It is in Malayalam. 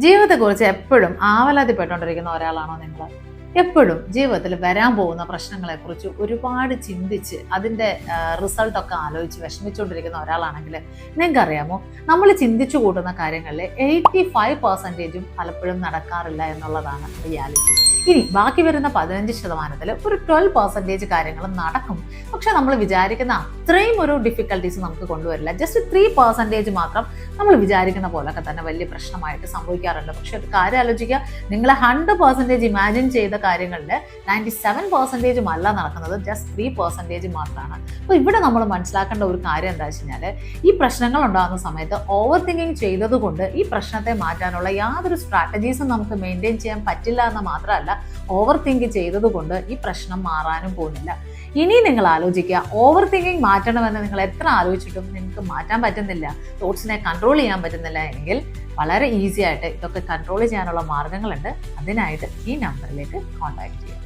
ജീവിതത്തെക്കുറിച്ച് എപ്പോഴും ആവലാതിപ്പെട്ടുകൊണ്ടിരിക്കുന്ന ഒരാളാണോ നിങ്ങൾ? എപ്പോഴും ജീവിതത്തിൽ വരാൻ പോകുന്ന പ്രശ്നങ്ങളെക്കുറിച്ച് ഒരുപാട് ചിന്തിച്ച് അതിൻ്റെ റിസൾട്ടൊക്കെ ആലോചിച്ച് വിഷമിച്ചുകൊണ്ടിരിക്കുന്ന ഒരാളാണെങ്കിൽ നിങ്ങൾക്കറിയാമോ, നമ്മൾ ചിന്തിച്ചു കൂട്ടുന്ന കാര്യങ്ങളിൽ 85% പലപ്പോഴും നടക്കാറില്ല എന്നുള്ളതാണ് റിയാലിറ്റി. ഇനി ബാക്കി വരുന്ന 15% ഒരു 12% കാര്യങ്ങൾ നടക്കും. പക്ഷെ നമ്മൾ വിചാരിക്കുന്ന അത്രയും ഒരു ഡിഫിക്കൽട്ടീസ് നമുക്ക് കൊണ്ടുവരില്ല. ജസ്റ്റ് 3% മാത്രം നമ്മൾ വിചാരിക്കുന്ന പോലൊക്കെ തന്നെ വലിയ പ്രശ്നമായിട്ട് സംഭവിക്കാറുണ്ട്. പക്ഷെ ഒരു കാര്യം ആലോചിക്കുക, നിങ്ങൾ 100% ഇമാജിൻ ചെയ്ത കാര്യങ്ങളിൽ 97% അല്ല നടക്കുന്നത്, ജസ്റ്റ് 3% മാത്രമാണ്. അപ്പോൾ ഇവിടെ നമ്മൾ മനസ്സിലാക്കേണ്ട ഒരു കാര്യം എന്താ വെച്ച് കഴിഞ്ഞാൽ, ഈ പ്രശ്നങ്ങൾ ഉണ്ടാകുന്ന സമയത്ത് ഓവർ തിങ്കിങ് ചെയ്തത് കൊണ്ട് ഈ പ്രശ്നത്തെ മാറ്റാനുള്ള യാതൊരു സ്ട്രാറ്റജീസും നമുക്ക് മെയിൻറ്റെയിൻ ചെയ്യാൻ പറ്റില്ല എന്ന് മാത്രമല്ല, ഓവർ തിങ്ക് ചെയ്തത് കൊണ്ട് ഈ പ്രശ്നം മാറാനും പോകുന്നില്ല. ഇനി നിങ്ങൾ ആലോചിക്കുക, ഓവർ തിങ്കിങ് മാറ്റണമെന്ന് നിങ്ങൾ എത്ര ആലോചിച്ചിട്ടും നിങ്ങൾക്ക് മാറ്റാൻ പറ്റുന്നില്ല, തോട്ട്സിനെ കൺട്രോൾ ചെയ്യാൻ പറ്റുന്നില്ല എങ്കിൽ വളരെ ഈസി ആയിട്ട് ഇതൊക്കെ കൺട്രോൾ ചെയ്യാനുള്ള മാർഗങ്ങളുണ്ട്. അതിനായിട്ട് ഈ നമ്പറിലേക്ക് കോൺടാക്ട് ചെയ്യുക.